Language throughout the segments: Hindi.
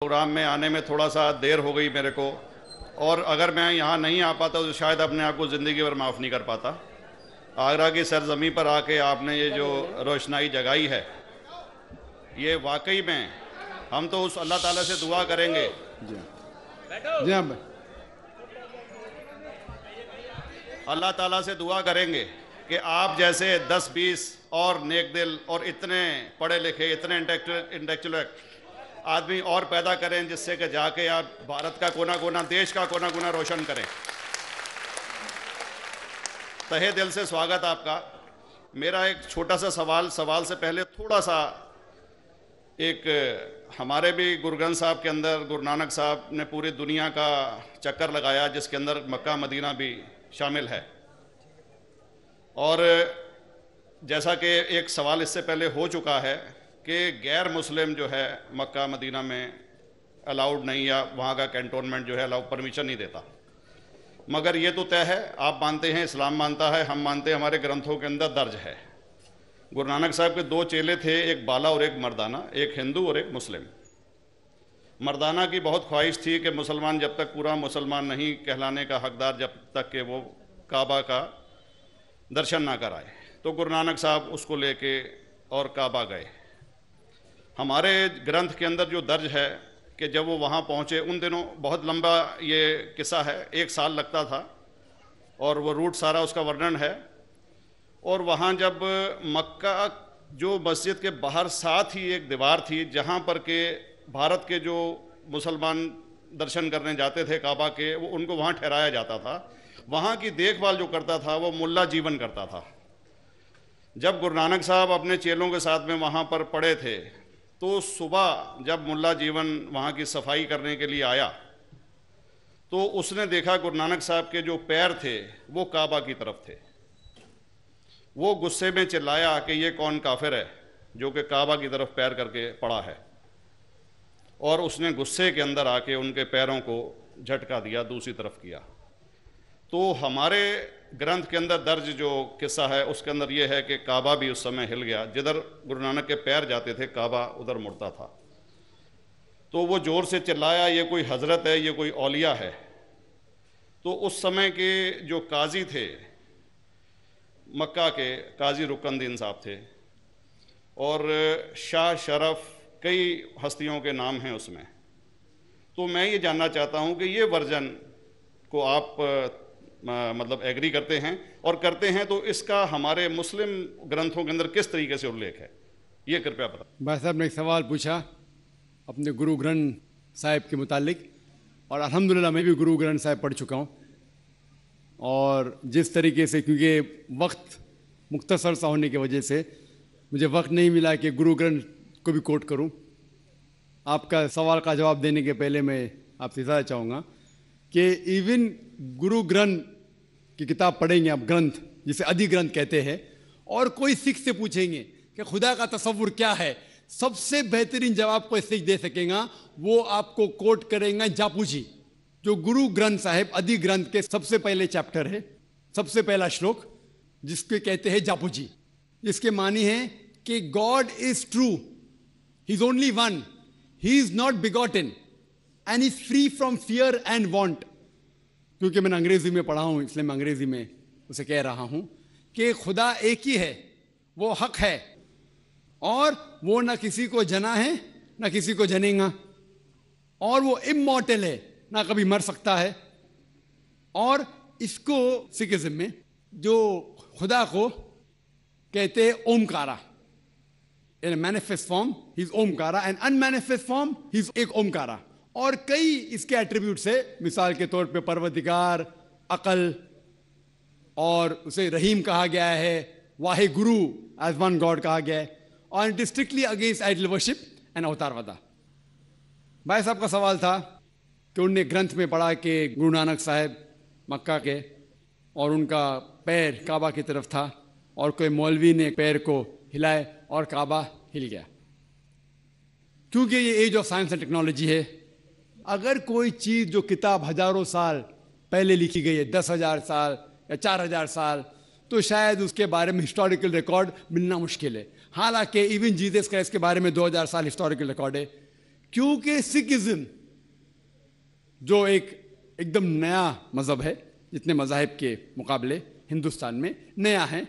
प्रोग्राम में आने में थोड़ा सा देर हो गई मेरे को, और अगर मैं यहाँ नहीं आ पाता तो शायद अपने आप को ज़िंदगी भर माफ़ नहीं कर पाता। आगरा की सरजमी पर आके आपने ये जो रोशनाई जगाई है, ये वाकई में हम तो उस अल्लाह ताला से दुआ करेंगे। जी हाँ, अल्लाह ताला से दुआ करेंगे कि आप जैसे 10-20 और नेक दिल और इतने पढ़े लिखे, इतने इंटेलेक्चुअल आदमी और पैदा करें, जिससे कि जाके आप भारत का कोना कोना, देश का कोना कोना रोशन करें। तहे दिल से स्वागत आपका। मेरा एक छोटा सा सवाल से पहले थोड़ा सा, एक हमारे भी गुरु ग्रंथ साहब के अंदर गुरु नानक साहब ने पूरी दुनिया का चक्कर लगाया, जिसके अंदर मक्का मदीना भी शामिल है। और जैसा कि एक सवाल इससे पहले हो चुका है कि गैर मुस्लिम जो है मक्का मदीना में अलाउड नहीं, या वहाँ का कैंटोनमेंट जो है अलाउ परमिशन नहीं देता। मगर ये तो तय है, आप मानते हैं, इस्लाम मानता है, हम मानते हैं, हमारे ग्रंथों के अंदर दर्ज है। गुरु नानक साहब के 2 चेले थे, एक बाला और एक मर्दाना, एक हिंदू और एक मुस्लिम। मर्दाना की बहुत ख्वाहिश थी कि मुसलमान जब तक पूरा मुसलमान नहीं कहलाने का हकदार, जब तक कि वो काबा का दर्शन ना कराए, तो गुरु नानक साहब उसको लेके और काबा गए। हमारे ग्रंथ के अंदर जो दर्ज है कि जब वो वहाँ पहुँचे, उन दिनों बहुत लंबा ये किस्सा है, 1 साल लगता था, और वो रूट सारा उसका वर्णन है। और वहाँ जब मक्का, जो मस्जिद के बाहर साथ ही एक दीवार थी जहाँ पर के भारत के जो मुसलमान दर्शन करने जाते थे काबा के, वो उनको वहाँ ठहराया जाता था। वहाँ की देखभाल जो करता था वो मुल्ला जीवन करता था। जब गुरु नानक साहब अपने चेलों के साथ में वहाँ पर पड़े थे, तो सुबह जब मुल्ला जीवन वहाँ की सफाई करने के लिए आया, तो उसने देखा गुरु नानक साहब के जो पैर थे वो काबा की तरफ थे। वो गुस्से में चिल्लाया कि ये कौन काफिर है जो कि काबा की तरफ पैर करके पड़ा है, और उसने गुस्से के अंदर आके उनके पैरों को झटका दिया, दूसरी तरफ किया। तो हमारे ग्रंथ के अंदर दर्ज जो किस्सा है उसके अंदर ये है कि काबा भी उस समय हिल गया, जिधर गुरु नानक के पैर जाते थे काबा उधर मुड़ता था। तो वो जोर से चिल्लाया, ये कोई हजरत है, ये कोई औलिया है। तो उस समय के जो काजी थे मक्का के, काजी रुकनुद्दीन साहब थे, और शाह शरफ, कई हस्तियों के नाम हैं उसमें। तो मैं ये जानना चाहता हूँ कि ये वर्जन को आप मतलब एग्री करते हैं, और करते हैं तो इसका हमारे मुस्लिम ग्रंथों के अंदर किस तरीके से उल्लेख है, ये कृपया बताएं। भाई साहब ने एक सवाल पूछा अपने गुरु ग्रंथ साहिब के मुतालिक, और अल्हम्दुलिल्लाह मैं भी गुरु ग्रंथ साहिब पढ़ चुका हूँ। और जिस तरीके से, क्योंकि वक्त मुख्तसर सा होने की वजह से मुझे वक्त नहीं मिला कि गुरु ग्रंथ को भी कोट करूं। आपका सवाल का जवाब देने के पहले मैं आपसे ज़्यादा चाहूँगा कि इवन गुरु ग्रंथ की किताब पढ़ेंगे आप, ग्रंथ जिसे अधिग्रंथ कहते हैं, और कोई सिख से पूछेंगे कि खुदा का तसव्वुर क्या है, सबसे बेहतरीन जवाब कोई सिख दे सकेगा वो आपको कोट करेंगे जापूजी, जो गुरु ग्रंथ साहिब अधिग्रंथ के सबसे पहले चैप्टर है, सबसे पहला श्लोक, जिसके कहते हैं जापूजी, जिसके मानी है कि God is true, he is only one, he is not begotten and is free from fear and want. क्योंकि मैंने अंग्रेजी में पढ़ा हूं इसलिए मैं अंग्रेजी में उसे कह रहा हूं कि खुदा एक ही है, वो हक है, और वो ना किसी को जना है ना किसी को जनेगा, और वो इमॉर्टल है, ना कभी मर सकता है। और इसको सिखिज्म में जो खुदा को कहते हैं Omkara, in manifest form he is Omkara, and unmanifest form he is एक ओमकारा। और कई इसके एट्रीब्यूट्स है, मिसाल के तौर पे परवरदिगार, अकल, और उसे रहीम कहा गया है, Wahe Guru as one God कहा गया है, और it is strictly against idol worship and अवतारवादा। भाई साहब का सवाल था कि उनने ग्रंथ में पढ़ा कि गुरु नानक साहब मक्का के, और उनका पैर काबा की तरफ था, और कोई मौलवी ने पैर को हिलाए और काबा हिल गया। क्योंकि ये age of science and technology है, अगर कोई चीज़ जो किताब हजारों साल पहले लिखी गई है, 10,000 साल या 4,000 साल, तो शायद उसके बारे में हिस्टोरिकल रिकॉर्ड मिलना मुश्किल है। हालांकि इवन जीसस क्राइस्ट के बारे में 2,000 साल हिस्टोरिकल रिकॉर्ड है क्योंकि सिखिज्म जो एकदम नया मज़हब है, जितने मज़ाहिब के मुकाबले हिंदुस्तान में नया है,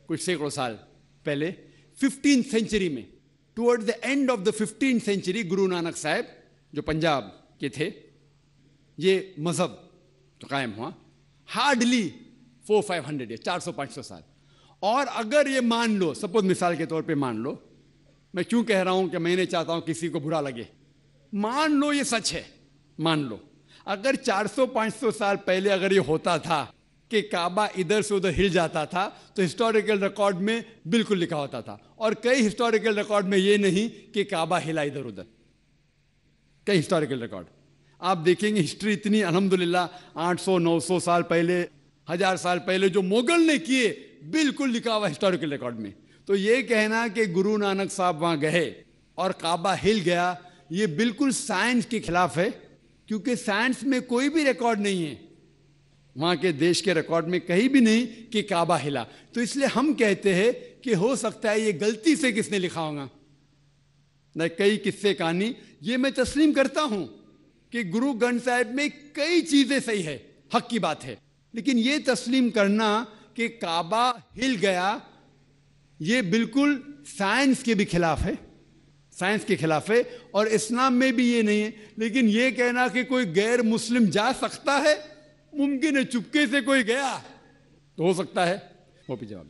कुछ सैकड़ों साल पहले 15th सेंचुरी में, toward the end of the 15th century, Guru Nanak साहब जो पंजाब के थे, ये मज़हब तो कायम हुआ हार्डली 400-500 ईयर, 400-500 साल। और अगर ये मान लो, सपोज मिसाल के तौर पे मान लो, मैं क्यों कह रहा हूं कि मैं नहीं चाहता हूं किसी को बुरा लगे, मान लो ये सच है, मान लो अगर 400-500 साल पहले अगर ये होता था कि काबा इधर से उधर हिल जाता था, तो हिस्टोरिकल रिकॉर्ड में बिल्कुल लिखा होता था। और कई हिस्टोरिकल रिकॉर्ड में ये नहीं कि काबा हिला इधर उधर, कई हिस्टोरिकल रिकॉर्ड आप देखेंगे। हिस्ट्री इतनी अल्हम्दुलिल्लाह 800-900 साल पहले, 1000 साल पहले जो मुगल ने किए, बिल्कुल लिखा हुआ हिस्टोरिकल रिकॉर्ड में। तो ये कहना कि गुरु नानक साहब वहां गए और काबा हिल गया, ये बिल्कुल साइंस के खिलाफ है, क्योंकि साइंस में कोई भी रिकॉर्ड नहीं है, वहां के देश के रिकॉर्ड में कहीं भी नहीं कि काबा हिला। तो इसलिए हम कहते हैं कि हो सकता है ये गलती से किसने लिखा होगा, न कई किस्से कहानी। ये मैं तस्लीम करता हूं कि गुरु ग्रंथ साहिब में कई चीजें सही है, हक की बात है, लेकिन ये तस्लीम करना कि काबा हिल गया, ये बिल्कुल साइंस के भी खिलाफ है, साइंस के खिलाफ है। और इस्लाम में भी ये नहीं है। लेकिन ये कहना कि कोई गैर मुस्लिम जा सकता है, मुमकिन है चुपके से कोई गया तो हो सकता है, वो भी जवाब